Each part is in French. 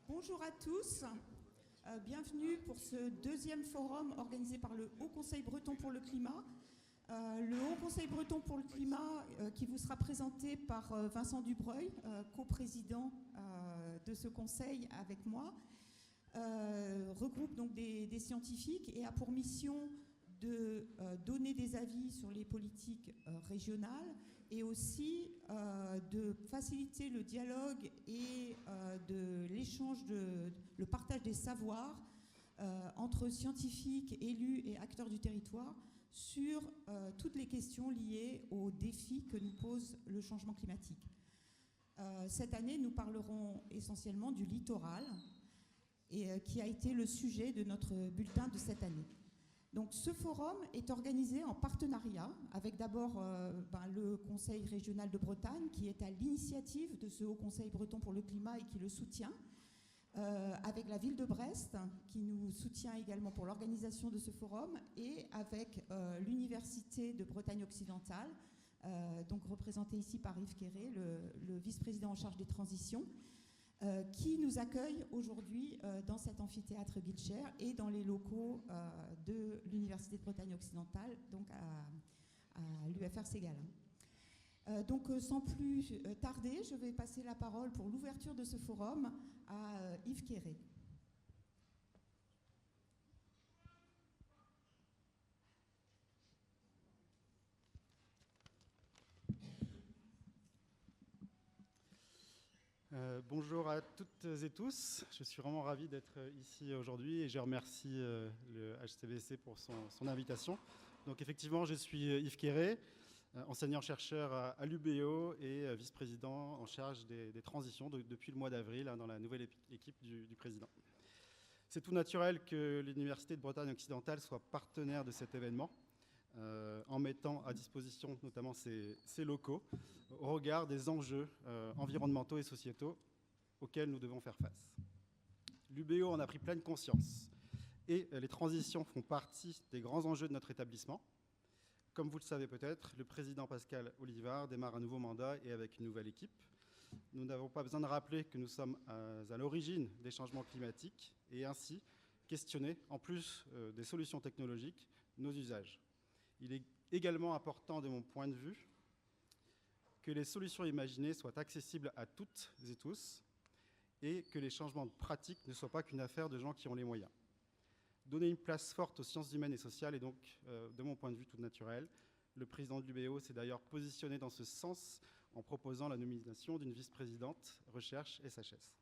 Bonjour à tous, bienvenue pour ce deuxième forum organisé par le Haut Conseil breton pour le climat. Le Haut Conseil breton pour le climat qui vous sera présenté par Vincent Dubreuil, coprésident de ce conseil avec moi, regroupe donc des scientifiques et a pour mission de donner des avis sur les politiques régionales et aussi de faciliter le dialogue et de l'échange, le partage des savoirs entre scientifiques, élus et acteurs du territoire sur toutes les questions liées aux défis que nous pose le changement climatique. Cette année, nous parlerons essentiellement du littoral, et qui a été le sujet de notre bulletin de cette année. Donc, ce forum est organisé en partenariat avec d'abord le Conseil régional de Bretagne, qui est à l'initiative de ce Haut Conseil breton pour le climat et qui le soutient, avec la ville de Brest, qui nous soutient également pour l'organisation de ce forum, et avec l'Université de Bretagne occidentale, donc représentée ici par Yves Quéré, le vice-président en charge des transitions, qui nous accueille aujourd'hui dans cet amphithéâtre Guilcher et dans les locaux de l'Université de Bretagne occidentale, donc à l'UFR Ségala. Donc sans plus tarder, je vais passer la parole pour l'ouverture de ce forum à Yves Quéré. Bonjour à toutes et tous, je suis vraiment ravi d'être ici aujourd'hui et je remercie le HCBC pour son invitation. Donc effectivement, je suis Yves Quéré, enseignant-chercheur à l'UBO et vice-président en charge des transitions depuis le mois d'avril dans la nouvelle équipe du président. C'est tout naturel que l'Université de Bretagne occidentale soit partenaire de cet événement, en mettant à disposition notamment ses locaux au regard des enjeux environnementaux et sociétaux auxquels nous devons faire face. L'UBO en a pris pleine conscience et les transitions font partie des grands enjeux de notre établissement. Comme vous le savez peut-être, le président Pascal Olivard démarre un nouveau mandat et avec une nouvelle équipe. Nous n'avons pas besoin de rappeler que nous sommes à l'origine des changements climatiques et ainsi questionner, en plus des solutions technologiques, nos usages. Il est également important, de mon point de vue, que les solutions imaginées soient accessibles à toutes et tous et que les changements de pratique ne soient pas qu'une affaire de gens qui ont les moyens. Donner une place forte aux sciences humaines et sociales est donc, de mon point de vue, tout naturel. Le président de l'UBO s'est d'ailleurs positionné dans ce sens en proposant la nomination d'une vice-présidente recherche SHS.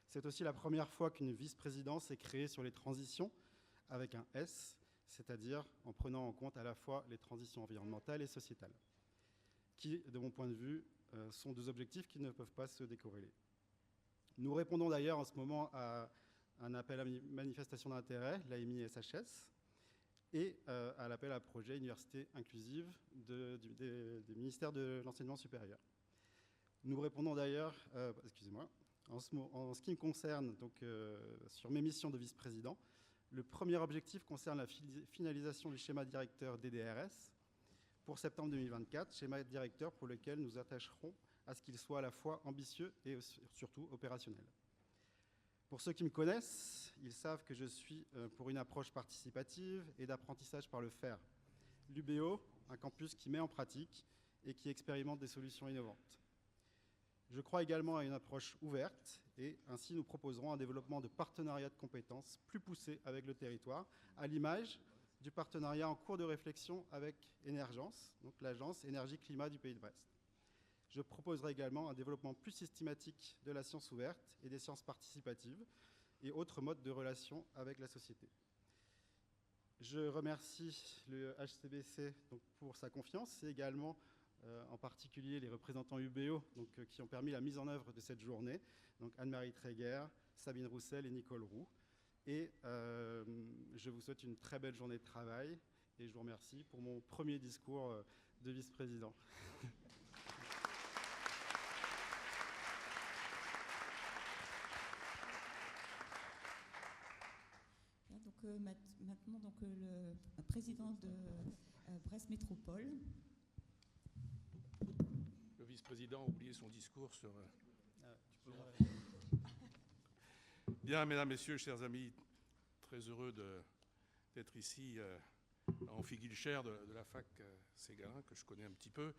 C'est aussi la première fois qu'une vice-présidence est créée sur les transitions avec un S, c'est-à-dire en prenant en compte à la fois les transitions environnementales et sociétales, qui, de mon point de vue, sont deux objectifs qui ne peuvent pas se décorréler. Nous répondons d'ailleurs en ce moment à un appel à manifestation d'intérêt, l'AMI SHS, et à l'appel à projet Université inclusive du ministère de l'Enseignement supérieur. Nous répondons d'ailleurs, en ce qui me concerne, donc, sur mes missions de vice-président, le premier objectif concerne la finalisation du schéma directeur DDRS pour septembre 2024, schéma directeur pour lequel nous attacherons à ce qu'il soit à la fois ambitieux et surtout opérationnel. Pour ceux qui me connaissent, ils savent que je suis pour une approche participative et d'apprentissage par le faire. L'UBO, un campus qui met en pratique et qui expérimente des solutions innovantes. Je crois également à une approche ouverte et ainsi nous proposerons un développement de partenariats de compétences plus poussé avec le territoire, à l'image du partenariat en cours de réflexion avec Énergence, donc l'agence énergie-climat du Pays de Brest. Je proposerai également un développement plus systématique de la science ouverte et des sciences participatives et autres modes de relation avec la société. Je remercie le HCBC donc, pour sa confiance et également en particulier les représentants UBO donc, qui ont permis la mise en œuvre de cette journée, donc Anne-Marie Tréguer, Sabine Roussel et Nicole Roux. Et je vous souhaite une très belle journée de travail et je vous remercie pour mon premier discours de vice-président. maintenant le président de Brest Métropole. Le vice-président a oublié son discours sur... Bien, mesdames, messieurs, chers amis, très heureux d'être ici à Amphiguilcher de la fac Ségalin, que je connais un petit peu.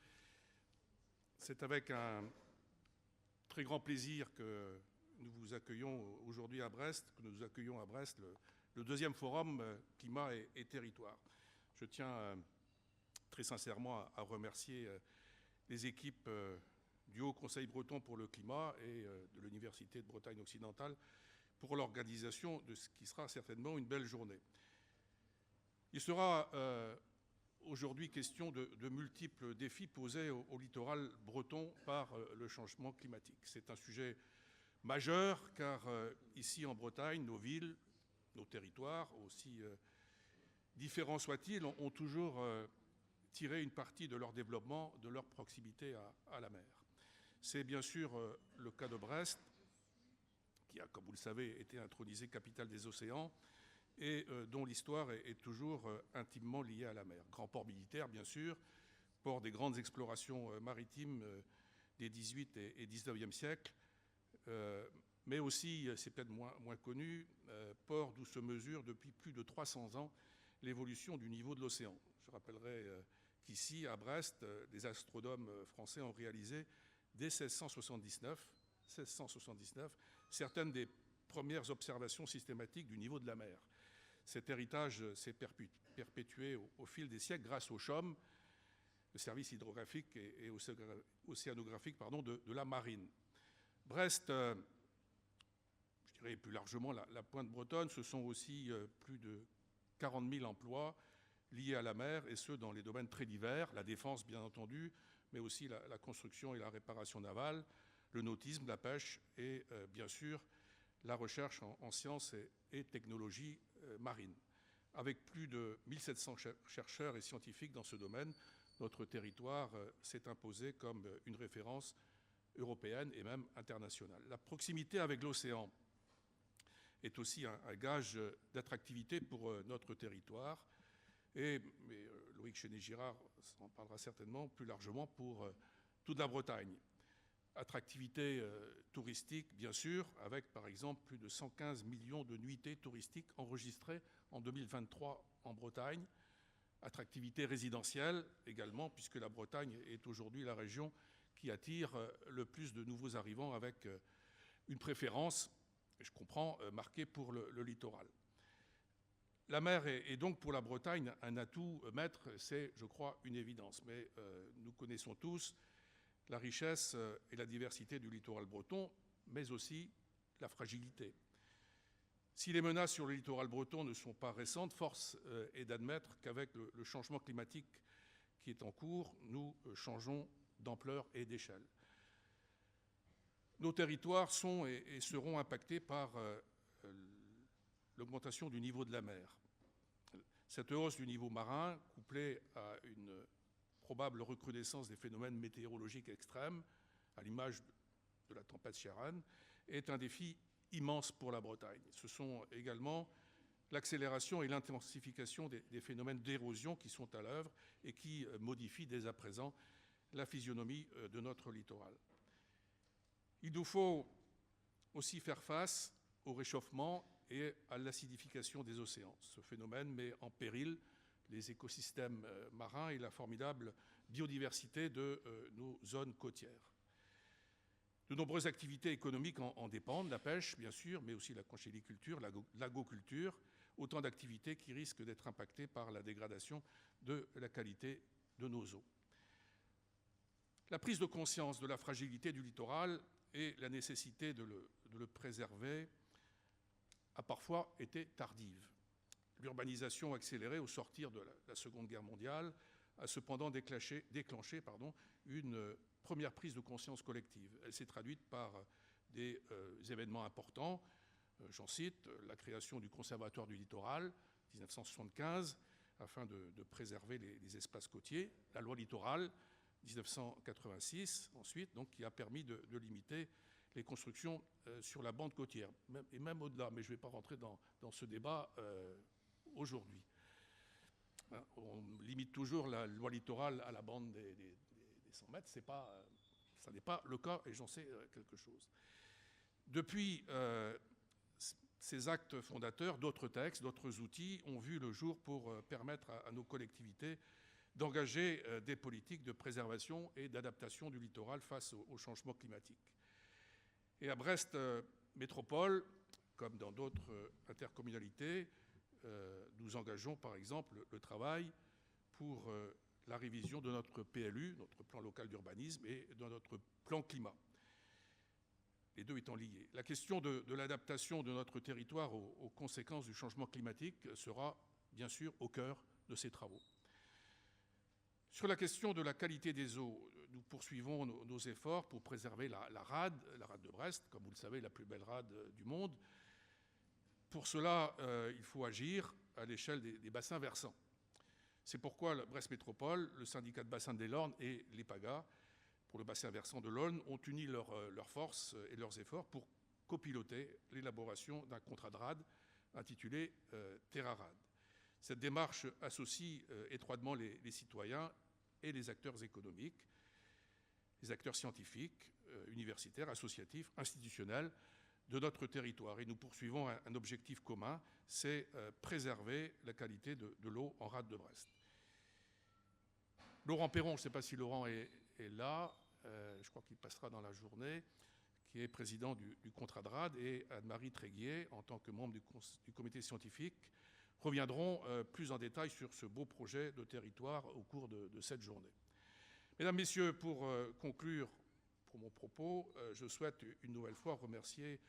C'est avec un très grand plaisir que nous vous accueillons aujourd'hui à Brest, que nous accueillons à Brest le deuxième forum climat et territoire. Je tiens très sincèrement à remercier les équipes du Haut Conseil breton pour le climat et de l'Université de Bretagne occidentale pour l'organisation de ce qui sera certainement une belle journée. Il sera aujourd'hui question de multiples défis posés au littoral breton par le changement climatique. C'est un sujet majeur car ici en Bretagne, nos villes, nos territoires, aussi différents soient-ils, ont toujours tiré une partie de leur développement de leur proximité à la mer. C'est bien sûr le cas de Brest, qui a, comme vous le savez, été intronisée capitale des océans et dont l'histoire est toujours intimement liée à la mer. Grand port militaire, bien sûr, port des grandes explorations maritimes des 18 et 19e siècles, mais aussi, c'est peut-être moins connu, port d'où se mesure depuis plus de 300 ans l'évolution du niveau de l'océan. Je rappellerai qu'ici, à Brest, les astronomes français ont réalisé dès 1679 certaines des premières observations systématiques du niveau de la mer. Cet héritage s'est perpétué au fil des siècles grâce au CHOM, le service hydrographique et océanographique de la marine. Brest, je dirais plus largement la pointe bretonne, ce sont aussi plus de 40 000 emplois liés à la mer, et ce dans les domaines très divers, la défense bien entendu, mais aussi la construction et la réparation navale, le nautisme, la pêche et bien sûr la recherche en sciences et technologies marines. Avec plus de 1700 chercheurs et scientifiques dans ce domaine, notre territoire s'est imposé comme une référence européenne et même internationale. La proximité avec l'océan est aussi un gage d'attractivité pour notre territoire. Mais Loïc Chéné-Girard en parlera certainement plus largement pour toute la Bretagne. Attractivité touristique, bien sûr, avec par exemple plus de 115 millions de nuitées touristiques enregistrées en 2023 en Bretagne. Attractivité résidentielle également, puisque la Bretagne est aujourd'hui la région qui attire le plus de nouveaux arrivants avec une préférence, je comprends, marquée pour le littoral. La mer est donc pour la Bretagne un atout maître, c'est, je crois, une évidence. Mais nous connaissons tous la richesse et la diversité du littoral breton, mais aussi la fragilité. Si les menaces sur le littoral breton ne sont pas récentes, force est d'admettre qu'avec le changement climatique qui est en cours, nous changeons d'ampleur et d'échelle. Nos territoires sont et seront impactés par l'augmentation du niveau de la mer. Cette hausse du niveau marin, couplée à une probable recrudescence des phénomènes météorologiques extrêmes, à l'image de la tempête Ciarán, est un défi immense pour la Bretagne. Ce sont également l'accélération et l'intensification des phénomènes d'érosion qui sont à l'œuvre et qui modifient dès à présent la physionomie de notre littoral. Il nous faut aussi faire face au réchauffement et à l'acidification des océans. Ce phénomène met en péril les écosystèmes marins et la formidable biodiversité de nos zones côtières. De nombreuses activités économiques en dépendent, la pêche bien sûr, mais aussi la conchyliculture, l'aquaculture, autant d'activités qui risquent d'être impactées par la dégradation de la qualité de nos eaux. La prise de conscience de la fragilité du littoral et la nécessité de le préserver a parfois été tardive. L'urbanisation accélérée au sortir de la Seconde Guerre mondiale a cependant déclenché une première prise de conscience collective. Elle s'est traduite par des événements importants. J'en cite la création du Conservatoire du littoral, 1975, afin de préserver les espaces côtiers. La loi littorale, 1986, ensuite, donc, qui a permis de limiter les constructions sur la bande côtière, et même au-delà. Mais je ne vais pas rentrer dans ce débat aujourd'hui. On limite toujours la loi littorale à la bande des 100 mètres. Ça n'est pas le cas et j'en sais quelque chose. Depuis ces actes fondateurs, d'autres textes, d'autres outils ont vu le jour pour permettre à nos collectivités d'engager des politiques de préservation et d'adaptation du littoral face au changement climatique. Et à Brest Métropole, comme dans d'autres intercommunalités, nous engageons par exemple le travail pour la révision de notre PLU, notre plan local d'urbanisme, et de notre plan climat, les deux étant liés. La question de l'adaptation de notre territoire aux conséquences du changement climatique sera bien sûr au cœur de ces travaux. Sur la question de la qualité des eaux, nous poursuivons nos efforts pour préserver la rade de Brest, comme vous le savez, la plus belle rade du monde. Pour cela, il faut agir à l'échelle des bassins versants. C'est pourquoi le Brest Métropole, le syndicat de bassin des Lornes et l'EPAGA, pour le bassin versant de l'Aulne, ont uni leurs forces et leurs efforts pour copiloter l'élaboration d'un contrat de rade intitulé TerraRad. Cette démarche associe étroitement les citoyens et les acteurs économiques, les acteurs scientifiques, universitaires, associatifs, institutionnels de notre territoire. Et nous poursuivons un objectif commun, c'est préserver la qualité de l'eau en rade de Brest. Laurent Perron, je ne sais pas si Laurent est là, je crois qu'il passera dans la journée, qui est président du contrat de rade, et Anne-Marie Tréguier, en tant que membre du comité scientifique, reviendront plus en détail sur ce beau projet de territoire au cours de cette journée. Mesdames, Messieurs, pour conclure pour mon propos, je souhaite une nouvelle fois remercier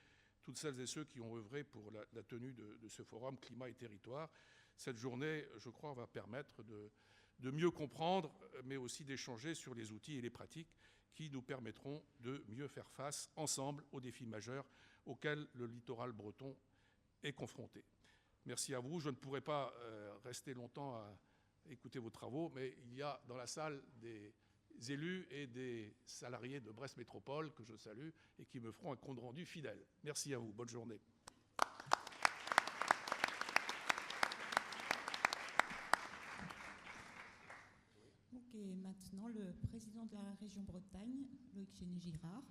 toutes celles et ceux qui ont œuvré pour la tenue de ce forum Climat et Territoire. Cette journée, je crois, va permettre de mieux comprendre, mais aussi d'échanger sur les outils et les pratiques qui nous permettront de mieux faire face ensemble aux défis majeurs auxquels le littoral breton est confronté. Merci à vous. Je ne pourrai pas rester longtemps à écouter vos travaux, mais il y a dans la salle des élus et des salariés de Brest Métropole que je salue et qui me feront un compte rendu fidèle. Merci à vous. Bonne journée. Ok, maintenant le président de la région Bretagne, Loïc Chénier-Girard.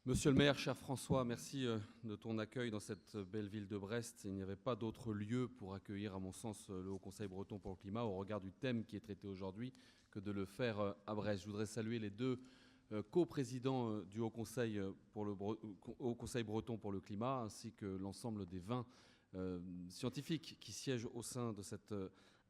Monsieur le maire, cher François, merci de ton accueil dans cette belle ville de Brest. Il n'y avait pas d'autre lieu pour accueillir, à mon sens, le Haut Conseil breton pour le climat, au regard du thème qui est traité aujourd'hui, que de le faire à Brest. Je voudrais saluer les deux co-présidents du Haut Conseil breton pour le climat, ainsi que l'ensemble des 20 scientifiques qui siègent au sein de cette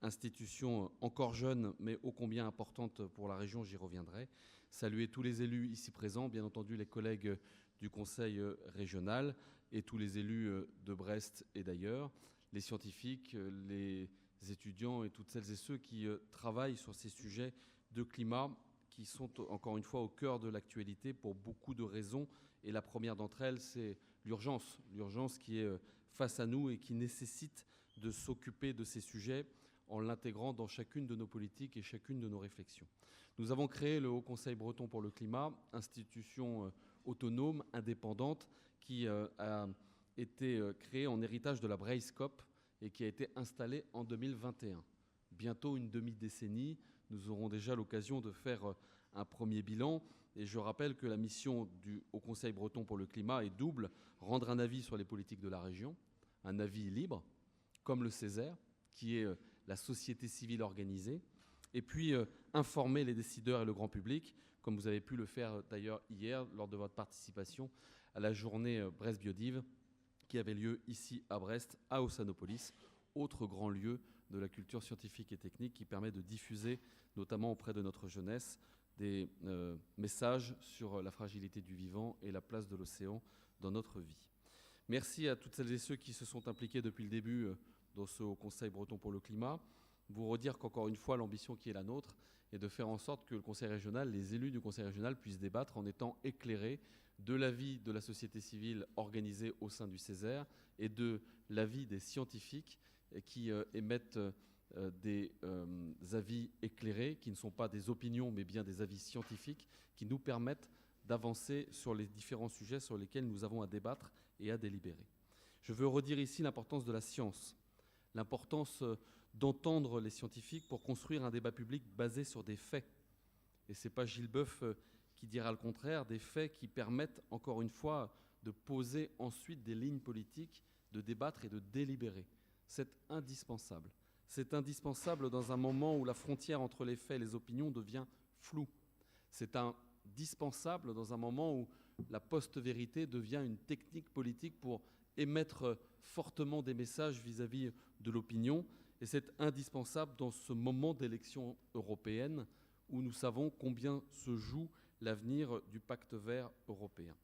institution encore jeune, mais ô combien importante pour la région, j'y reviendrai. Saluer tous les élus ici présents, bien entendu les collègues du Conseil régional et tous les élus de Brest et d'ailleurs, les scientifiques, les étudiants et toutes celles et ceux qui travaillent sur ces sujets de climat qui sont encore une fois au cœur de l'actualité pour beaucoup de raisons. Et la première d'entre elles, c'est l'urgence qui est face à nous et qui nécessite de s'occuper de ces sujets en l'intégrant dans chacune de nos politiques et chacune de nos réflexions. Nous avons créé le Haut Conseil breton pour le climat, institution autonome, indépendante, qui a été créée en héritage de la BRACECOP et qui a été installée en 2021. Bientôt une demi-décennie, nous aurons déjà l'occasion de faire un premier bilan. Et je rappelle que la mission du Haut Conseil breton pour le climat est double: rendre un avis sur les politiques de la région, un avis libre, comme le Césaire, qui est la société civile organisée, et puis informer les décideurs et le grand public, comme vous avez pu le faire d'ailleurs hier lors de votre participation à la journée Brest Biodive, qui avait lieu ici à Brest, à Ossanopolis, autre grand lieu de la culture scientifique et technique qui permet de diffuser, notamment auprès de notre jeunesse, des messages sur la fragilité du vivant et la place de l'océan dans notre vie. Merci à toutes celles et ceux qui se sont impliqués depuis le début dans ce Haut Conseil breton pour le climat. Vous redire qu'encore une fois, l'ambition qui est la nôtre est de faire en sorte que le Conseil régional, les élus du Conseil régional puissent débattre en étant éclairés de l'avis de la société civile organisée au sein du Césaire et de l'avis des scientifiques qui émettent des avis éclairés, qui ne sont pas des opinions mais bien des avis scientifiques qui nous permettent d'avancer sur les différents sujets sur lesquels nous avons à débattre et à délibérer. Je veux redire ici l'importance de la science. l'importance d'entendre les scientifiques pour construire un débat public basé sur des faits. Et ce n'est pas Gilles Boeuf qui dira le contraire, des faits qui permettent, encore une fois, de poser ensuite des lignes politiques, de débattre et de délibérer. C'est indispensable. C'est indispensable dans un moment où la frontière entre les faits et les opinions devient floue. C'est indispensable dans un moment où la post-vérité devient une technique politique pour émettre fortement des messages vis-à-vis de l'opinion. Et c'est indispensable dans ce moment d'élection européenne où nous savons combien se joue l'avenir du pacte vert européen.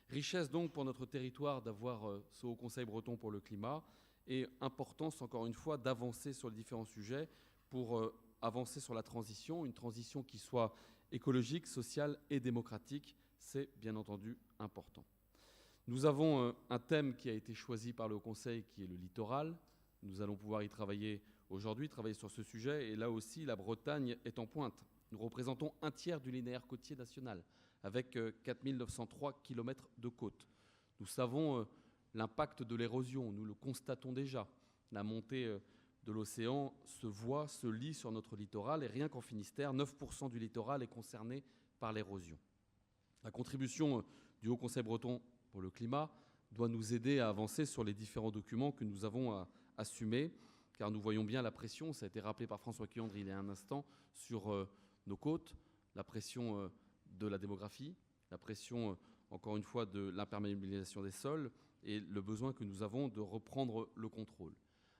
Richesse donc pour notre territoire d'avoir ce Haut Conseil breton pour le climat et importance encore une fois d'avancer sur les différents sujets pour avancer sur la transition, une transition qui soit écologique, sociale et démocratique, c'est bien entendu important. Nous avons un thème qui a été choisi par le Haut Conseil qui est le littoral. Nous allons pouvoir y travailler aujourd'hui, travailler sur ce sujet et là aussi la Bretagne est en pointe. Nous représentons un tiers du linéaire côtier national avec 4 903 km de côte. Nous savons l'impact de l'érosion, nous le constatons déjà. La montée de l'océan se voit, se lit sur notre littoral et rien qu'en Finistère, 9% du littoral est concerné par l'érosion. La contribution du Haut Conseil breton pour le climat doit nous aider à avancer sur les différents documents que nous avons à assumer, car nous voyons bien la pression, ça a été rappelé par François Cuandre il y a un instant, sur nos côtes, la pression de la démographie, la pression, encore une fois, de l'imperméabilisation des sols et le besoin que nous avons de reprendre le contrôle.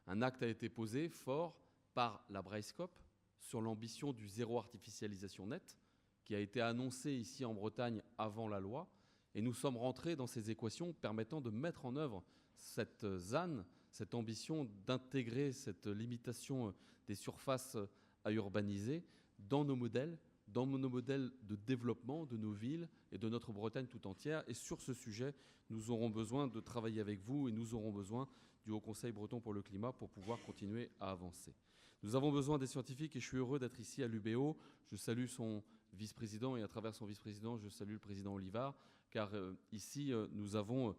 Un acte a été posé fort par la Braillescope sur l'ambition du zéro artificialisation nette, qui a été annoncé ici en Bretagne avant la loi, et nous sommes rentrés dans ces équations permettant de mettre en œuvre cette ZAN, cette ambition d'intégrer cette limitation des surfaces à urbaniser dans nos modèles de développement de nos villes et de notre Bretagne tout entière. Et sur ce sujet, nous aurons besoin de travailler avec vous et nous aurons besoin du Haut Conseil breton pour le climat pour pouvoir continuer à avancer. Nous avons besoin des scientifiques et je suis heureux d'être ici à l'UBO. Je salue son vice-président et à travers son vice-président, je salue le président Olivard, car ici, nous avons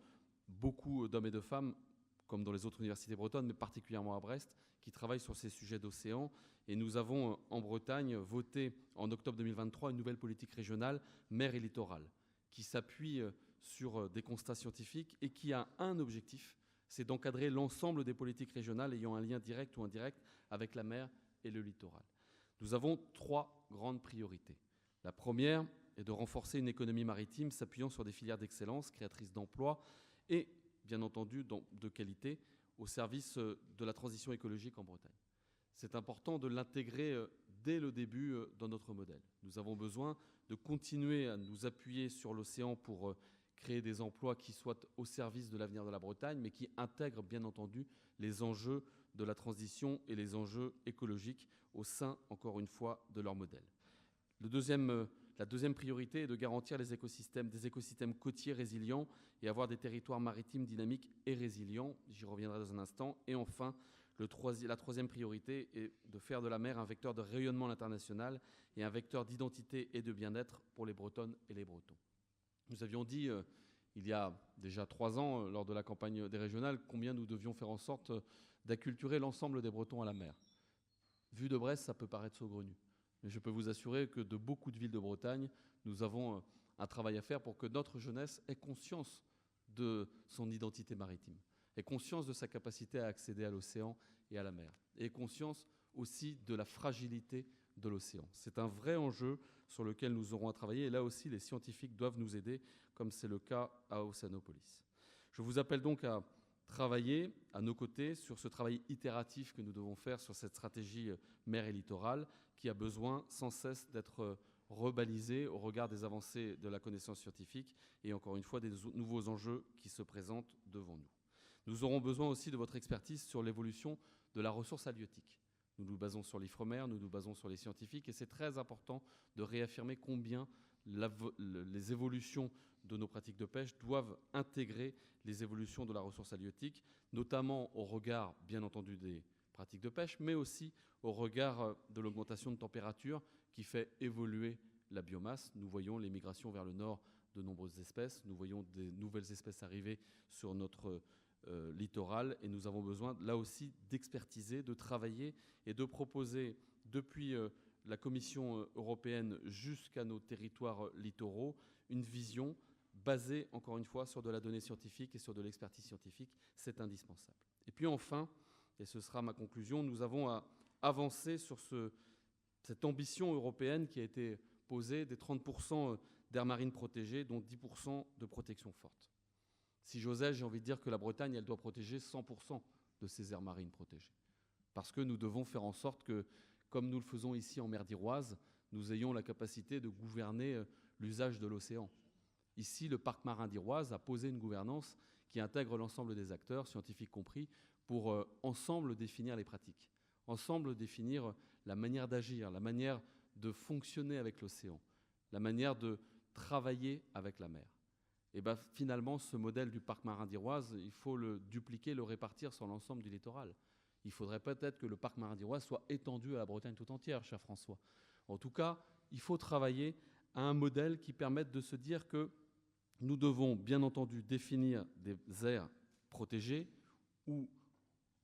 beaucoup d'hommes et de femmes, comme dans les autres universités bretonnes, mais particulièrement à Brest, qui travaillent sur ces sujets d'océan. Et nous avons en Bretagne voté en octobre 2023 une nouvelle politique régionale, mer et littoral, qui s'appuie sur des constats scientifiques et qui a un objectif, c'est d'encadrer l'ensemble des politiques régionales ayant un lien direct ou indirect avec la mer et le littoral. Nous avons 3 grandes priorités. La première est de renforcer une économie maritime s'appuyant sur des filières d'excellence, créatrices d'emplois et, bien entendu, de qualité, au service de la transition écologique en Bretagne. C'est important de l'intégrer dès le début dans notre modèle. Nous avons besoin de continuer à nous appuyer sur l'océan pour créer des emplois qui soient au service de l'avenir de la Bretagne, mais qui intègrent bien entendu les enjeux de la transition et les enjeux écologiques au sein, encore une fois, de leur modèle. La deuxième priorité est de garantir des écosystèmes côtiers résilients et avoir des territoires maritimes dynamiques et résilients. J'y reviendrai dans un instant. Et enfin, la troisième priorité est de faire de la mer un vecteur de rayonnement à l'international et un vecteur d'identité et de bien-être pour les Bretonnes et les Bretons. Nous avions dit, il y a déjà 3 ans, lors de la campagne des régionales, combien nous devions faire en sorte d'acculturer l'ensemble des Bretons à la mer. Vu de Brest, ça peut paraître saugrenu. Mais je peux vous assurer que de beaucoup de villes de Bretagne, nous avons un travail à faire pour que notre jeunesse ait conscience de son identité maritime, ait conscience de sa capacité à accéder à l'océan et à la mer, et ait conscience aussi de la fragilité de l'océan. C'est un vrai enjeu sur lequel nous aurons à travailler, et là aussi les scientifiques doivent nous aider, comme c'est le cas à Océanopolis. Je vous appelle donc à travailler à nos côtés sur ce travail itératif que nous devons faire sur cette stratégie mer et littoral qui a besoin sans cesse d'être rebalisée au regard des avancées de la connaissance scientifique et encore une fois des nouveaux enjeux qui se présentent devant nous. Nous aurons besoin aussi de votre expertise sur l'évolution de la ressource halieutique. Nous nous basons sur l'IFREMER, nous nous basons sur les scientifiques et c'est très important de réaffirmer combien les évolutions de nos pratiques de pêche doivent intégrer les évolutions de la ressource halieutique, notamment au regard, bien entendu, des pratiques de pêche, mais aussi au regard de l'augmentation de température qui fait évoluer la biomasse. Nous voyons les migrations vers le nord de nombreuses espèces, nous voyons des nouvelles espèces arriver sur notre littoral, et nous avons besoin là aussi d'expertiser, de travailler et de proposer depuis la Commission européenne jusqu'à nos territoires littoraux une vision basée encore une fois sur de la donnée scientifique et sur de l'expertise scientifique. C'est indispensable. Et puis enfin, et ce sera ma conclusion, nous avons à avancer sur cette ambition européenne qui a été posée des 30% d'aires marines protégées, dont 10% de protection forte. Si j'osais, j'ai envie de dire que la Bretagne, elle doit protéger 100% de ses aires marines protégées. Parce que nous devons faire en sorte que, comme nous le faisons ici en mer d'Iroise, nous ayons la capacité de gouverner l'usage de l'océan. Ici, le parc marin d'Iroise a posé une gouvernance qui intègre l'ensemble des acteurs, scientifiques compris, pour ensemble définir les pratiques, ensemble définir la manière d'agir, la manière de fonctionner avec l'océan, la manière de travailler avec la mer. Et bien finalement, ce modèle du parc marin d'Iroise, il faut le dupliquer, le répartir sur l'ensemble du littoral. Il faudrait peut-être que le parc marin d'Iroise soit étendu à la Bretagne tout entière, cher François. En tout cas, il faut travailler à un modèle qui permette de se dire que nous devons bien entendu définir des aires protégées ou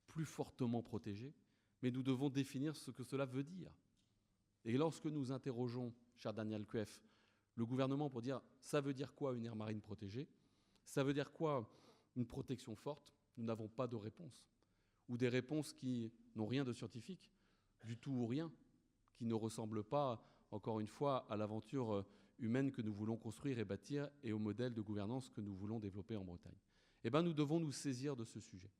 plus fortement protégées, mais nous devons définir ce que cela veut dire. Et lorsque nous interrogeons, cher Daniel Kuef, le gouvernement pour dire ça veut dire quoi une aire marine protégée, ça veut dire quoi une protection forte, nous n'avons pas de réponse. Ou des réponses qui n'ont rien de scientifique, du tout ou rien, qui ne ressemblent pas, encore une fois, à l'aventure humaine que nous voulons construire et bâtir et au modèle de gouvernance que nous voulons développer en Bretagne. Eh bien, nous devons nous saisir de ce sujet.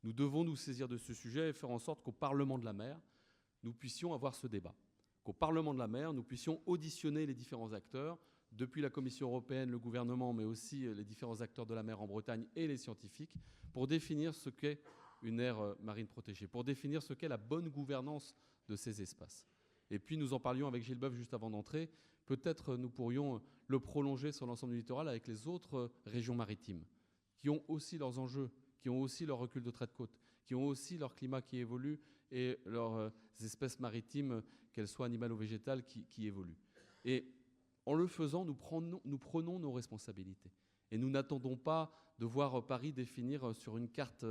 Nous devons nous saisir de ce sujet et faire en sorte qu'au Parlement de la mer, nous puissions avoir ce débat. Qu'au Parlement de la mer, nous puissions auditionner les différents acteurs, depuis la Commission européenne, le gouvernement, mais aussi les différents acteurs de la mer en Bretagne et les scientifiques, pour définir ce qu'est une aire marine protégée, pour définir ce qu'est la bonne gouvernance de ces espaces. Et puis nous en parlions avec Gilles Boeuf juste avant d'entrer, peut-être nous pourrions le prolonger sur l'ensemble du littoral avec les autres régions maritimes, qui ont aussi leurs enjeux, qui ont aussi leur recul de trait de côte, qui ont aussi leur climat qui évolue et leurs espèces maritimes, qu'elles soient animales ou végétales, qui évoluent. Et en le faisant, nous prenons nos responsabilités. Et nous n'attendons pas de voir Paris définir sur une carte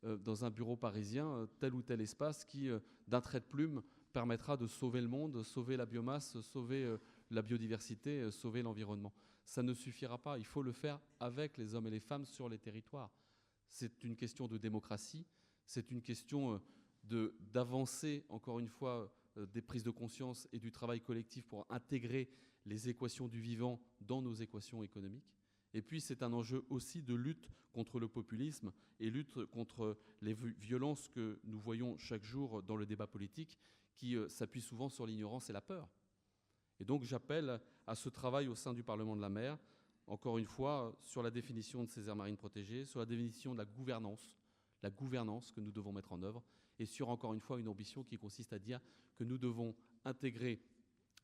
dans un bureau parisien tel ou tel espace qui, d'un trait de plume, permettra de sauver le monde, sauver la biomasse, sauver la biodiversité, sauver l'environnement. Ça ne suffira pas. Il faut le faire avec les hommes et les femmes sur les territoires. C'est une question de démocratie, c'est une question d'avancer, encore une fois, des prises de conscience et du travail collectif pour intégrer les équations du vivant dans nos équations économiques. Et puis, c'est un enjeu aussi de lutte contre le populisme et lutte contre les violences que nous voyons chaque jour dans le débat politique qui s'appuie souvent sur l'ignorance et la peur. Et donc, j'appelle à ce travail au sein du Parlement de la mer, encore une fois, sur la définition de ces aires marines protégées, sur la définition de la gouvernance que nous devons mettre en œuvre, et sur, encore une fois, une ambition qui consiste à dire que nous devons intégrer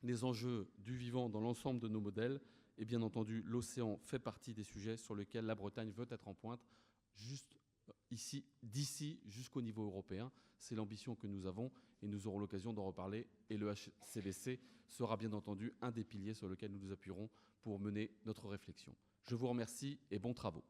les enjeux du vivant dans l'ensemble de nos modèles. Et bien entendu, l'océan fait partie des sujets sur lesquels la Bretagne veut être en pointe, juste ici, d'ici jusqu'au niveau européen. C'est l'ambition que nous avons et nous aurons l'occasion d'en reparler. Et le HCBC sera bien entendu un des piliers sur lesquels nous nous appuierons pour mener notre réflexion. Je vous remercie et bons travaux.